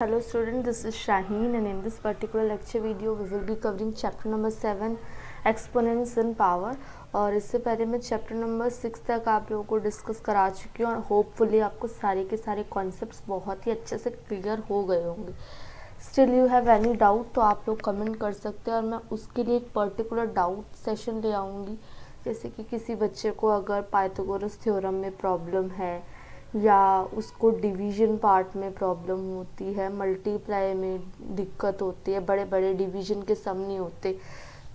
Hello student, this is Shaheen and in this particular lecture video we will be covering chapter number 7 exponents in power। और इससे पहले मैं chapter number 6 तक आप लोगों को डिस्कस करा चुकी हूँ और होपफुली आपको सारे के सारे कॉन्सेप्ट्स बहुत ही अच्छे से क्लियर हो गए होंगे। Still you have any doubt तो आप लोग कमेंट कर सकते हैं और मैं उसके लिए एक पर्टिकुलर डाउट सेशन ले आऊँगी। जैसे कि किसी बच्चे को अगर पाइथागोरस थ्योरम में प्रॉब्लम है या उसको डिवीजन पार्ट में प्रॉब्लम होती है, मल्टीप्लाई में दिक्कत होती है, बड़े बड़े डिवीजन के सम नहीं होते,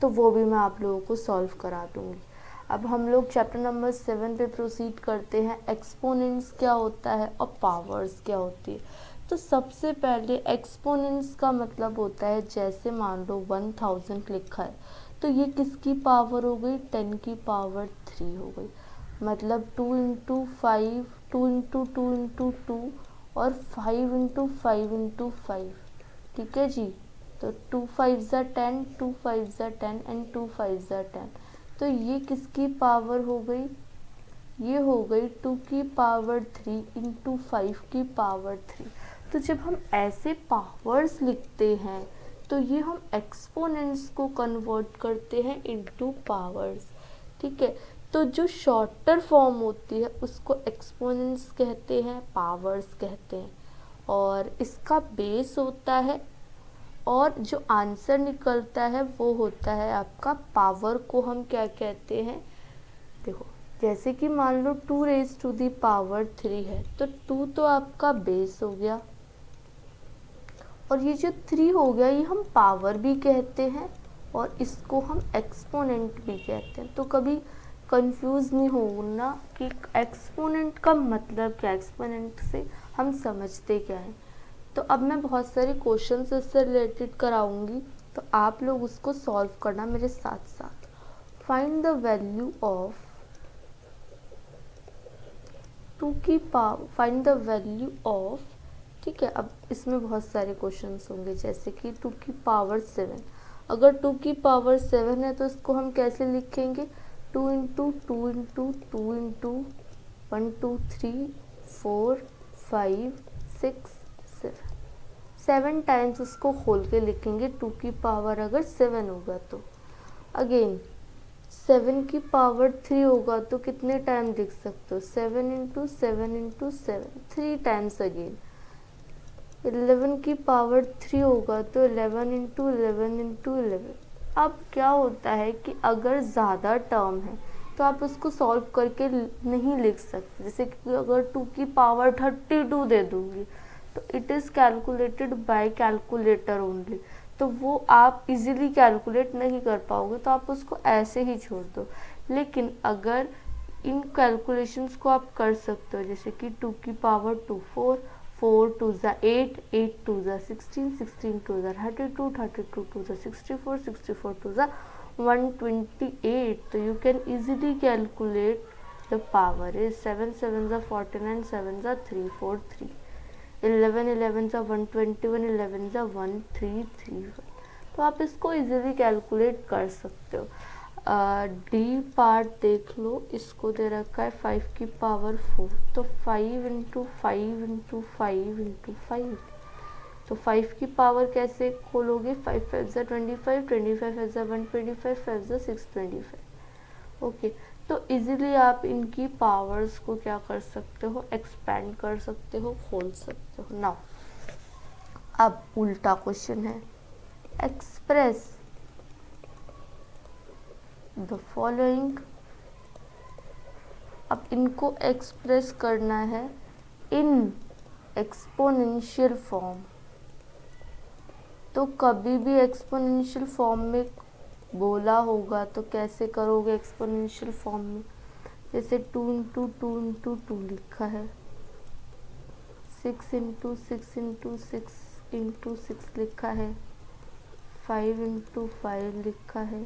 तो वो भी मैं आप लोगों को सॉल्व करा दूँगी। अब हम लोग चैप्टर नंबर 7 पे प्रोसीड करते हैं। एक्सपोनेंट्स क्या होता है और पावर्स क्या होती है। तो सबसे पहले एक्सपोनेंट्स का मतलब होता है, जैसे मान लो 1000 लिखा है तो ये किसकी पावर हो गई, 10 की पावर 3 हो गई। मतलब 2 इंटू 5, 2 इंटू 2 इंटू 2 और 5 इंटू 5 इंटू 5। ठीक है जी। तो 2 5 ज़ा 10, 2 5 ज़ा 10 एंड 2 5 ज़ा 10। तो ये किसकी पावर हो गई, ये हो गई 2 की पावर 3 इंटू 5 की पावर 3। तो जब हम ऐसे पावर्स लिखते हैं तो ये हम एक्सपोनेंट्स को कन्वर्ट करते हैं इनटू पावर्स। ठीक है। तो जो शॉर्टर फॉर्म होती है उसको एक्सपोनेंट्स कहते हैं, पावर्स कहते हैं, और इसका बेस होता है और जो आंसर निकलता है वो होता है आपका पावर को हम क्या कहते हैं। देखो जैसे कि मान लो 2 रेज़ टू दी पावर 3 है तो 2 तो आपका बेस हो गया और ये जो 3 हो गया ये हम पावर भी कहते हैं और इसको हम एक्सपोनेंट भी कहते हैं। तो कभी कंफ्यूज नहीं होना कि एक्सपोनेंट का मतलब क्या, एक्सपोनेंट से हम समझते क्या है। तो अब मैं बहुत सारे क्वेश्चंस इससे रिलेटेड कराऊंगी तो आप लोग उसको सॉल्व करना मेरे साथ साथ। फाइंड द वैल्यू ऑफ 2 की power, find the value of. ठीक है। अब इसमें बहुत सारे क्वेश्चंस होंगे, जैसे कि 2 की पावर 7। अगर 2 की पावर 7 है तो इसको हम कैसे लिखेंगे, 2 इंटू 2 इंटू 2 इंटू 1 2 3 4 5 6 7 टाइम्स उसको खोल के लिखेंगे। 2 की पावर अगर 7 होगा तो अगेन 7 की पावर 3 होगा तो कितने टाइम लिख सकते हो, 7 इंटू 7 इंटू 7 3 टाइम्स अगेन। 11 की पावर 3 होगा तो 11 इंटू 11 इंटू 11। अब क्या होता है कि अगर ज़्यादा टर्म है तो आप उसको सॉल्व करके नहीं लिख सकते। जैसे कि अगर 2 की पावर 32 दे दूँगी तो it is calculated by calculator only, तो वो आप इजीली कैलकुलेट नहीं कर पाओगे, तो आप उसको ऐसे ही छोड़ दो। लेकिन अगर इन कैलकुलेशंस को आप कर सकते हो, जैसे कि 2 की पावर 2 4 4 2 ज़ा 8 8 2 ज़ा 16 16 2 ज़ा 32 32 2 ज़ा 64 64 2 ज़ा 128। तो you can easily calculate the power is 7 7 ज़ा 49 7 ज़ा 343 11 11 ज़ा 121 11 ज़ा 1331। तो आप इसको इजीली कैलकुलेट कर सकते हो। डी पार्ट देख लो, इसको दे रखा है 5 की पावर 4, तो 5 इंटू 5 इंटू 5 इंटू 5। तो 5 की पावर कैसे खोलोगे, 5 5 ज़ा 25 25 ज़ा 125 5 ज़ा 625। ओके। तो इजीली आप इनकी पावर्स को क्या कर सकते हो, एक्सपेंड कर सकते हो, खोल सकते हो। नाउ अब उल्टा क्वेश्चन है, एक्सप्रेस द फॉलोइंग। अब इनको एक्सप्रेस करना है इन एक्सपोनेंशियल फॉर्म। तो कभी भी एक्सपोनेंशियल फॉर्म में बोला होगा तो कैसे करोगे एक्सपोनेंशियल फॉर्म में, जैसे 2 इंटू 2 इंटू 2 लिखा है, 6 इंटू 6 इंटू 6 इंटू 6 लिखा है, 5 इंटू 5 लिखा है,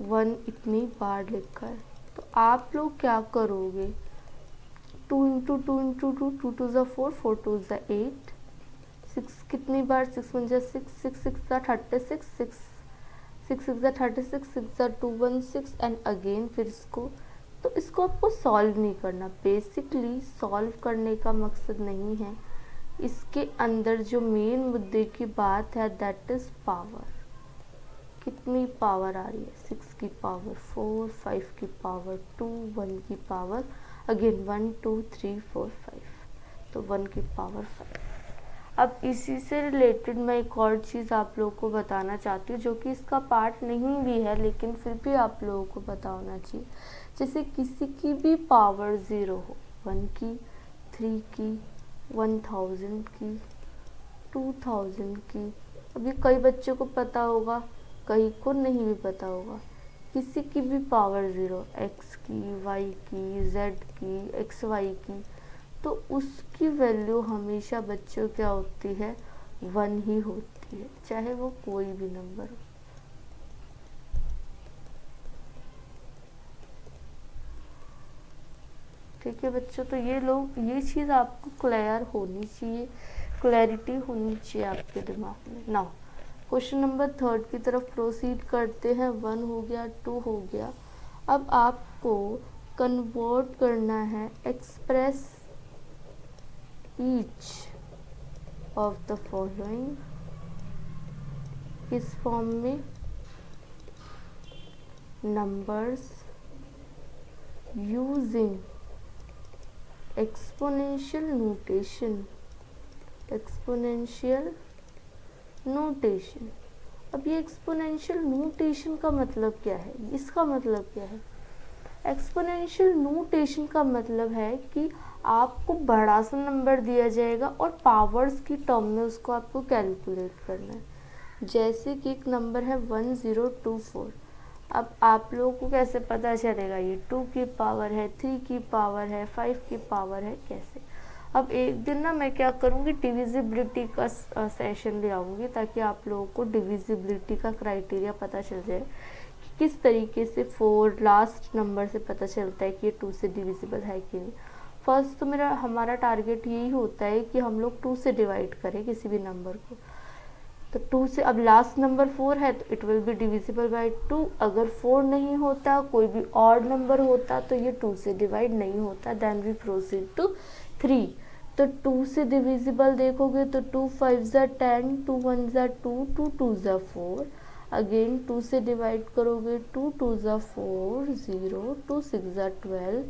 1 इतनी बार लिखा है। तो आप लोग क्या करोगे, 2 इंटू 2 इंटू 2 2 2 ज़ा 4 4 2 ज़ा 8 6 कितनी बार, 6 1 ज़ा 6 6 6 ज़ा 36 6 6 6 ज़ा 36 6 ज़ा 216 एंड अगेन फिर इसको। तो इसको आपको सॉल्व नहीं करना, बेसिकली सॉल्व करने का मकसद नहीं है इसके अंदर जो मेन मुद्दे की बात है दैट इज पावर। कितनी पावर आ रही है, 6 की पावर 4, 5 की पावर 2, 1 की पावर अगेन 1 2 3 4 5, तो 1 की पावर 5। अब इसी से रिलेटेड मैं एक और चीज़ आप लोगों को बताना चाहती हूँ, जो कि इसका पार्ट नहीं भी है लेकिन फिर भी आप लोगों को पता होना चाहिए। जैसे किसी की भी पावर 0 हो, 1 की, 3 की, 1000 की, 2000 की। अभी कई बच्चों को पता होगा, कई को नहीं भी पता होगा। किसी की भी पावर 0, x की, y की, z की, xy की, तो उसकी वैल्यू हमेशा बच्चों क्या होती है, 1 ही होती है, चाहे वो कोई भी नंबर हो। ठीक है बच्चों, तो ये चीज़ आपको क्लियर होनी चाहिए, क्लैरिटी होनी चाहिए आपके दिमाग में। नाउ क्वेश्चन नंबर 3 की तरफ प्रोसीड करते हैं। 1 हो गया, 2 हो गया। अब आपको कन्वर्ट करना है, express each of the following किस फॉर्म में, numbers using exponential notation. Exponential notation. अब ये एक्सपोनेंशियल नोटेशन का मतलब क्या है, इसका मतलब क्या है? एक्सपोनेंशियल नोटेशन का मतलब है कि आपको बड़ा सा नंबर दिया जाएगा और पावर्स की टर्म में उसको आपको कैलकुलेट करना है। जैसे कि एक नंबर है 1024। अब आप लोगों को कैसे पता चलेगा ये 2 की पावर है, 3 की पावर है, 5 की पावर है, कैसे? अब एक दिन ना मैं क्या करूँगी, डिविजिबिलिटी का सेशन ले आऊँगी, ताकि आप लोगों को डिविजिबिलिटी का क्राइटेरिया पता चल जाए कि किस तरीके से 4 लास्ट नंबर से पता चलता है कि ये 2 से डिविजिबल है कि नहीं। फर्स्ट तो हमारा टारगेट यही होता है कि हम लोग 2 से डिवाइड करें किसी भी नंबर को। तो 2 से, अब लास्ट नंबर 4 है तो it will be divisible by 2। अगर 4 नहीं होता, कोई भी ऑड नंबर होता, तो ये 2 से डिवाइड नहीं होता। Then we proceed to 3। तो 2 से डिविजिबल देखोगे तो 2 5 ज़ा 10, 2 1 ज़ा 2, 2 2 ज़ा 4। अगेन 2 से डिवाइड करोगे, 2 2 ज़ा 4 0, 2 6 ज़ा 12।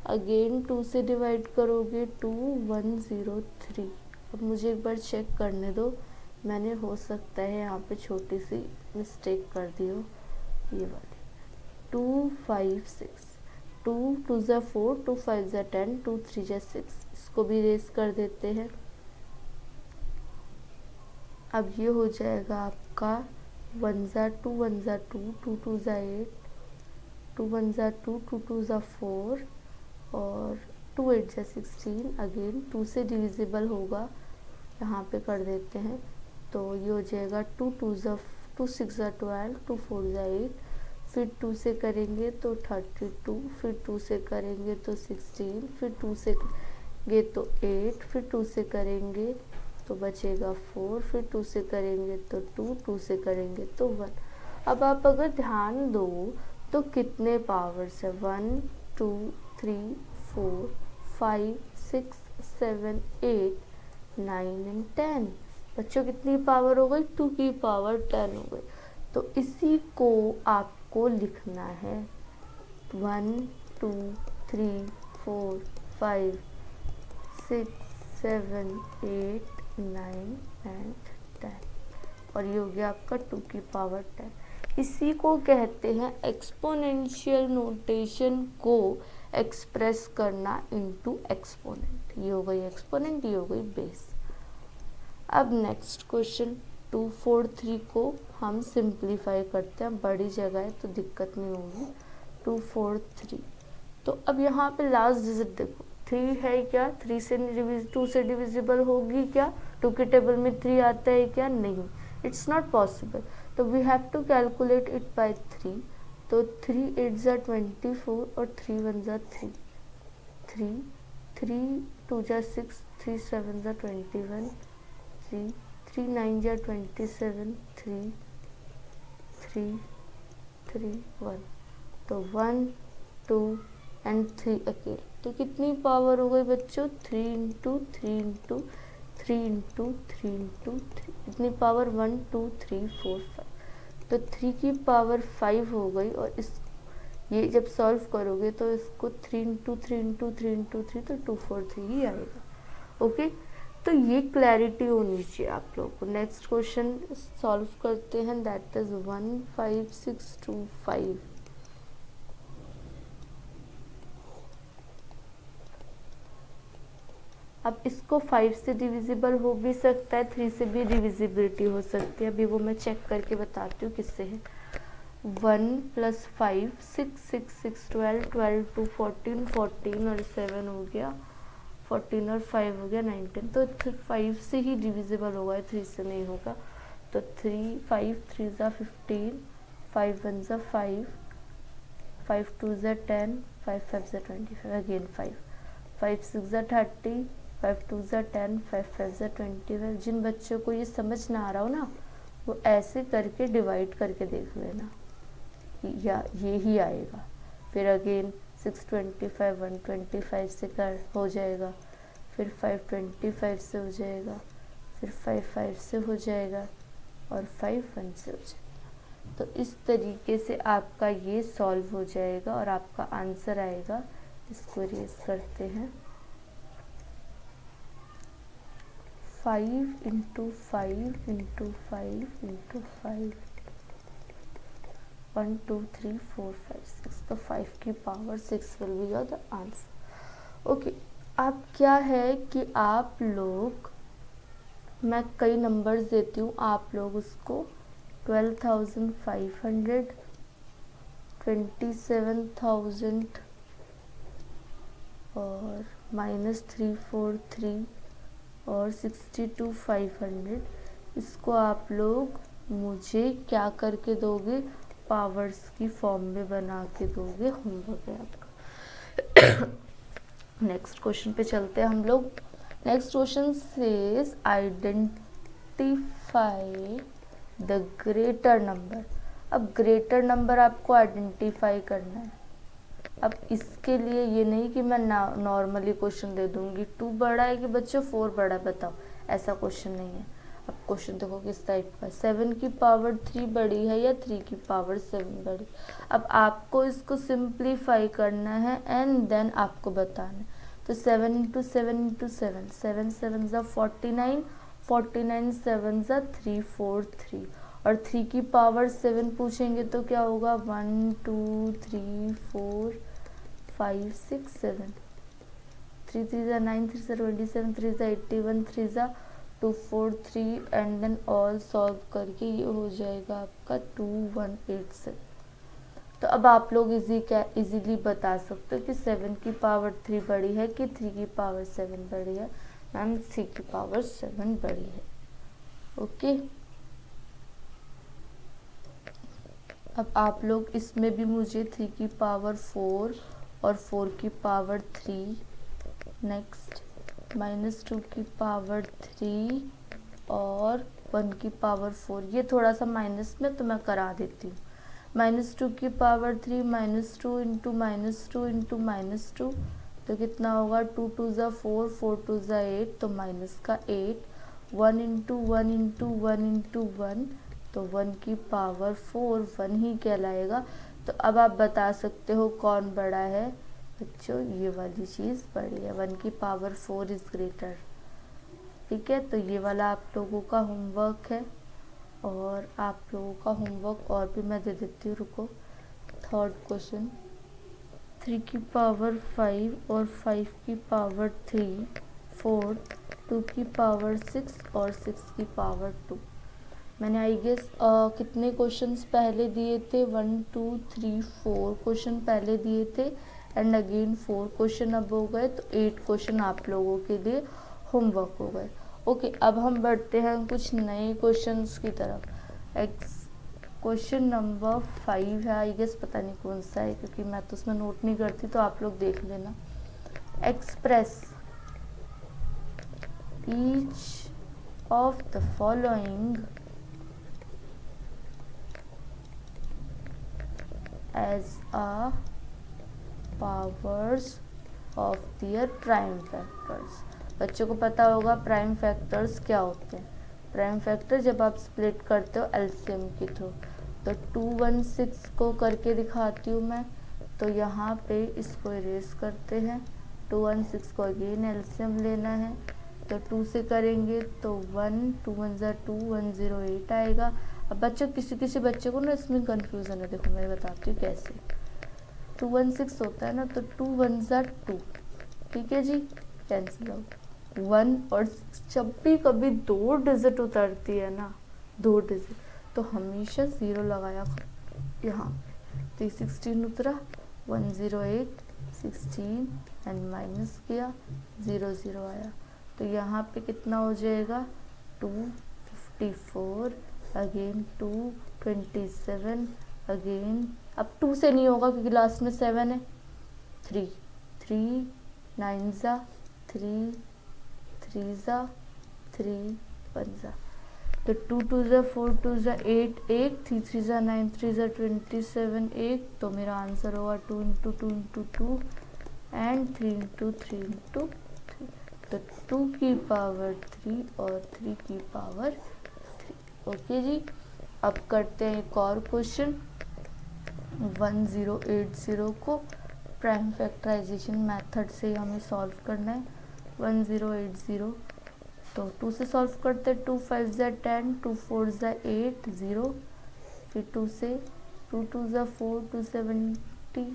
अगेन 2 से डिवाइड करोगे, 2 1 0 3। अब मुझे एक बार चेक करने दो, मैंने हो सकता है यहाँ पे छोटी सी मिस्टेक कर दी हो, ये वाली 2 5 6, 2 2 ज़ा 4, 2 5 ज़ा 10, 2 3 ज़ा 6। इसको भी रेस कर देते हैं। अब ये हो जाएगा आपका 1 ज़ा 2, 1 ज़ा 2, 2 2 ज़ा 8, 2 1 ज़ा 2, 2 2 ज़ा 4 और 2 8 ज़ा 16। अगेन 2 से डिविजिबल होगा, यहाँ पे कर देते हैं। तो ये हो जाएगा 2 2 ज़ा 2 6 ज़ा 12, 2 4 ज़ा 8। फिर 2 से करेंगे तो 32, फिर 2 से करेंगे तो 16, फिर 2 से करेंगे तो 8, फिर 2 से करेंगे तो बचेगा 4, फिर 2 से करेंगे तो 2, 2 से करेंगे तो 1। अब आप अगर ध्यान दो तो कितने पावर्स है, 1 2 3 4 5 6 7 8 9 एंड 10। बच्चों कितनी पावर हो गई, 2 की पावर 10 हो गई। तो इसी को आपको लिखना है 1 2 3 4 5 6 7 8 9 एंड 10। और ये हो गया आपका 2 की पावर 10। इसी को कहते हैं एक्सपोनेंशियल नोटेशन को एक्सप्रेस करना इनटू एक्सपोनेंट। ये हो गई एक्सपोनेंट, ये हो गई बेस। अब नेक्स्ट क्वेश्चन 243 को हम सिंप्लीफाई करते हैं, बड़ी जगह है तो दिक्कत नहीं होगी। 243, तो अब यहाँ पे लास्ट डिजिट देखो 3 है क्या, 3 से 2 से डिविजिबल होगी क्या? 2 के टेबल में 3 आता है क्या? नहीं, इट्स नॉट पॉसिबल। तो we have to calculate it by 3। तो 3 8 ज़ा 24 और 3 1 ज़ा 3, 3 2 ज़ा 6, 3 7 ज़ा 21, 3 9 ज़ा 27, 3 3 3 1। तो 1 2 एंड 3 अकेले। तो कितनी पावर हो गई बच्चों, 3 इंटू 3 इंटू 3 इंटू 3 इंटू 3, इतनी पावर 1 2 3 4 5, तो 3 की पावर 5 हो गई। और इस ये जब सॉल्व करोगे तो इसको 3 इंटू 3 इंटू 3 इंटू 3 तो 243 ही आएगा। ओके, तो ये क्लैरिटी होनी चाहिए आप लोगों को। नेक्स्ट क्वेश्चन सॉल्व करते हैं, दैट इज 15625। अब इसको 5 से डिविजिबल हो भी सकता है, 3 से भी डिविजिबिलिटी हो सकती है। अभी वो मैं चेक करके बताती हूँ किससे है। 1 + 5 6 6 6 12 12 2 14 14 और 7 हो गया 14 और 5 हो गया 19, तो 5 से ही डिविजिबल होगा, 3 से नहीं होगा। तो 3 5 3 ज़ा 15, 5 1 ज़ा 5, 5 2 ज़ा 10, 5 5 ज़ा 25, अगेन 5 5 6 ज़ा 30, 5 2 ज़ा 10, 5 5 ज़ा 25। जिन बच्चों को ये समझ ना आ रहा हो ना, वो ऐसे करके डिवाइड करके देख लेना, या ये ही आएगा। फिर अगेन 625 125 से कर हो जाएगा, फिर 525 से हो जाएगा, फिर 5 5 से हो जाएगा, और 5 1 से हो जाएगा। तो इस तरीके से आपका ये सॉल्व हो जाएगा और आपका आंसर आएगा। इसको रेस करते हैं, 5 इंटू 5 इंटू 5 इंटू 5, 1 2 3 4 5 6, तो 5 की power 6 will be your the answer. Okay, अब क्या है कि आप लोग, मैं कई नंबर्स देती हूँ, आप लोग उसको 12,500, 27,000 और -343 और 62,500, इसको आप लोग मुझे क्या करके दोगे, पावर्स की फॉर्म में बना के दोगे। होमवर्क है आपका। नेक्स्ट क्वेश्चन पे चलते हैं हम लोग। Next question says identify the greater number. अब ग्रेटर नंबर आपको आइडेंटिफाई करना है। अब इसके लिए ये नहीं कि मैं नॉर्मली क्वेश्चन दे दूंगी 2 बड़ा है कि बच्चों 4 बड़ा है, बताओ, ऐसा क्वेश्चन नहीं है। अब क्वेश्चन देखो किस टाइप का, 7 की पावर 3 बड़ी है या 3 की पावर 7 बड़ी। अब आपको इसको सिंप्लीफाई करना है एंड देन आपको बताना है। तो 7 इंटू 7 इंटू 7, 7 7 ज़ा 49, 49 7 ज़ा 343, और 3 की पावर 7 पूछेंगे तो क्या होगा, 1 2 3 4 5 6 7, 3 3 ज़ा 9, 3 ज़ा 27, 3 ज़ा 81, 3 ज़ा 243, एंड देन ऑल सॉल्व करके ये हो जाएगा आपका 2187। तो अब आप लोग इजीली बता सकते हो कि 7 की पावर 3 बड़ी है कि 3 की पावर 7 बड़ी है। मैम 3 की पावर 7 बड़ी है। ओके, अब आप लोग इसमें भी मुझे 3 की पावर 4 और 4 की पावर 3, नेक्स्ट -2 की पावर 3 और 1 की पावर 4, ये थोड़ा सा माइनस में तो मैं करा देती हूँ। -2 की पावर 3, -2 इंटू -2 इंटू -2, तो कितना होगा, 2 2 ज़ा 4, 4 2 ज़ा 8, तो माइनस का 8, 1 इंटू 1 इंटू 1 इंटू 1, तो 1 की पावर 4 1 ही कहलाएगा। तो अब आप बता सकते हो कौन बड़ा है बच्चों, ये वाली चीज़ बड़ी है, 1 की पावर 4 इज़ ग्रेटर। ठीक है, तो ये वाला आप लोगों का होमवर्क है। और आप लोगों का होमवर्क और भी मैं दे देती हूँ, रुको। थर्ड क्वेश्चन, 3 की पावर 5 और 5 की पावर 3 4, 2 की पावर 6 और 6 की पावर 2। मैंने आई गेस कितने क्वेश्चंस पहले दिए थे, 1 2 3 4 क्वेश्चन पहले दिए थे, एंड अगेन 4 क्वेश्चन अब हो गए, तो 8 क्वेश्चन आप लोगों के लिए होमवर्क हो गए। ओके, अब हम बढ़ते हैं कुछ नए क्वेश्चंस की तरफ। क्वेश्चन नंबर 5 है, आई गेस पता नहीं कौन सा है क्योंकि मैं तो उसमें नोट नहीं करती, तो आप लोग देख लेना। Express each of the following as a powers of their prime factors। बच्चों को पता होगा प्राइम फैक्टर्स क्या होते हैं। प्राइम फैक्टर जब आप स्प्लिट करते हो एलसीएम के थ्रू। तो 216 को करके दिखाती हूँ मैं। तो यहाँ पे इसको इरेज करते हैं। 216 को अगेन एलसीएम लेना है, तो 2 से करेंगे तो 1 2 1 ज़ा 2 108 आएगा। अब बच्चों किसी बच्चे को ना इसमें कंफ्यूजन है, देखो मैं बताती हूँ कैसे। 216 होता है ना, तो 2 1 ज़ा 2, ठीक है जी, कैंसिल आउट 1 और 6। जब भी कभी 2 डिजिट उतरती है ना, 2 डिजिट, तो हमेशा 0 लगाया यहाँ पे। 316 उतरा, 108 16 एंड माइनस किया, 0 0 आया। तो यहाँ पे कितना हो जाएगा 254, अगेन 227, अगेन अब 2 से नहीं होगा क्योंकि लास्ट में 7 है। 3 3 9 ज़ा 3 3 ज़ा 3 1 ज़ा, तो 2 2 ज़ा 4 2 ज़ा 8 1 3 3 ज़ा 9 3 ज़ा 27 1। तो मेरा आंसर होगा 2 into 2 into 2 and 3 into 3 into 3। तो 2 की पावर 3 और 3 की पावर 3। ओके जी, अब करते हैं एक और क्वेश्चन। 1080 को प्राइम फैक्टराइजेशन मेथड से हमें सॉल्व करना है। 1080 तो 2 से सॉल्व करते हैं। 2 5 ज़ा 10 2 4 ज़ा 8 0, फिर 2 से 2 2 ज़ा 4 270,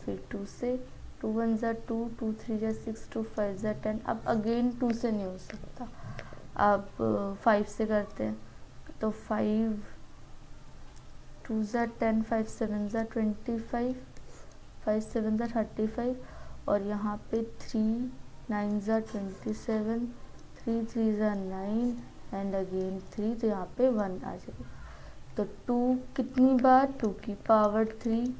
फिर 2 से 2 1 ज़ा 2 2 3 ज़ा 6 2 5 ज़ा 10। अब अगेन 2 से नहीं हो सकता, अब 5 से करते हैं। तो 5 2 ज़ा 10 5 7 ज़ा 25 5 7 ज़ा 35, और यहाँ पे 3 9 ज़ा 27 3 3 ज़ा 9 एंड अगेन 3, तो यहाँ पे 1 आ जाएगा। तो 2 कितनी बार, 2 की पावर 3,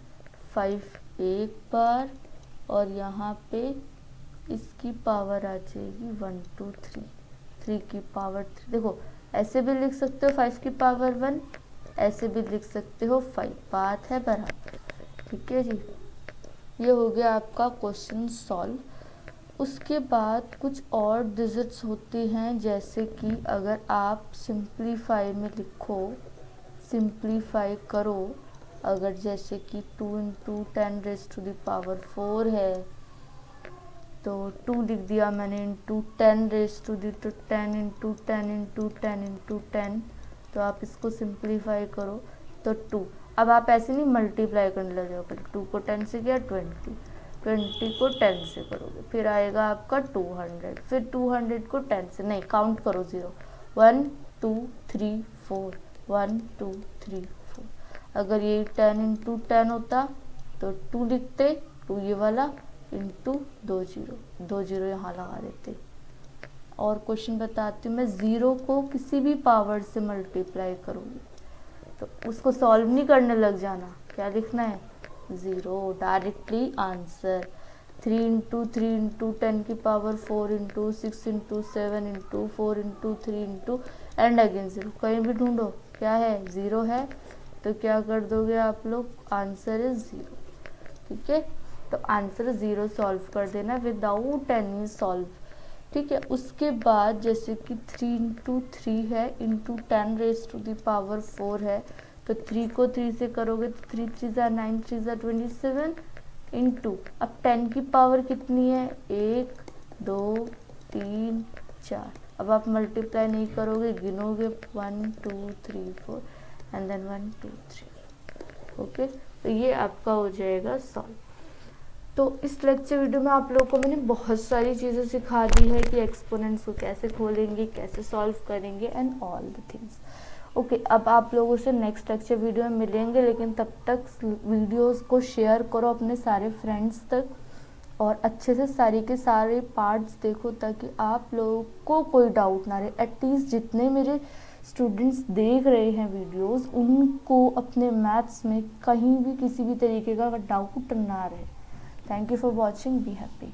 5 एक बार, और यहाँ पे इसकी पावर आ जाएगी 1 2 3 3 की पावर 3। देखो ऐसे भी लिख सकते हो 5 की पावर 1, ऐसे भी लिख सकते हो 5, बात है बराबर। ठीक है जी, ये हो गया आपका क्वेश्चन सॉल्व। उसके बाद कुछ और डिजिट्स होती हैं, जैसे कि अगर आप सिंप्लीफाई में लिखो, सिंप्लीफाई करो, अगर जैसे कि 2 into 10 raise to the power 4 है, तो 2 लिख दिया मैंने into 10 raise to the 10 into 10 into 10 into 10। तो आप इसको सिंप्लीफाई करो तो 2। अब आप ऐसे नहीं मल्टीप्लाई करने लग जाओगे, 2 को 10 से किया 20, 20 को 10 से करोगे फिर आएगा आपका 200, फिर 200 को 10 से नहीं, काउंट करो 0 1 2 3 4 1 2 3 4। अगर ये 10 इंटू 10 होता तो 2 लिखते, 2 ये वाला इंटू 2 0 यहाँ लगा देते। और क्वेश्चन बताती हूँ मैं, 0 को किसी भी पावर से मल्टीप्लाई करूँगी, तो उसको सॉल्व नहीं करने लग जाना, क्या लिखना है 0, डायरेक्टली आंसर। 3 इंटू 3 इंटू 10 की power 4 into 6 into 7 into 4 into 3 into and again 0। कहीं भी ढूंढो क्या है 0 है, तो क्या कर दोगे आप लोग, आंसर इज 0। ठीक है, तो आंसर 0 सॉल्व कर देना विदाउट एनी सॉल्व। ठीक है, उसके बाद जैसे कि 3 इंटू 3 है into 10 raise to the power 4 है, तो 3 को 3 से करोगे तो 3 3 ज़ा 9 3 ज़ा 27 इंटू, अब 10 की पावर कितनी है 1 2 3 4। अब आप मल्टीप्लाई नहीं करोगे, गिनोगे 1 2 3 4 एंड देन 1 2 3। ओके, तो ये आपका हो जाएगा सॉल्व। तो इस लेक्चर वीडियो में आप लोगों को मैंने बहुत सारी चीज़ें सिखा दी है कि एक्सपोनेंट्स को कैसे खोलेंगे, कैसे सॉल्व करेंगे and all the things. Okay, अब आप लोगों से नेक्स्ट लेक्चर वीडियो में मिलेंगे, लेकिन तब तक वीडियोस को शेयर करो अपने सारे फ्रेंड्स तक और अच्छे से सारी के सारे पार्ट्स देखो, ताकि आप लोगों को कोई डाउट ना रहे। एटलीस्ट जितने मेरे स्टूडेंट्स देख रहे हैं वीडियोस, उनको अपने मैथ्स में कहीं भी किसी भी तरीके का डाउट ना रहे। Thank you for watching. Be happy.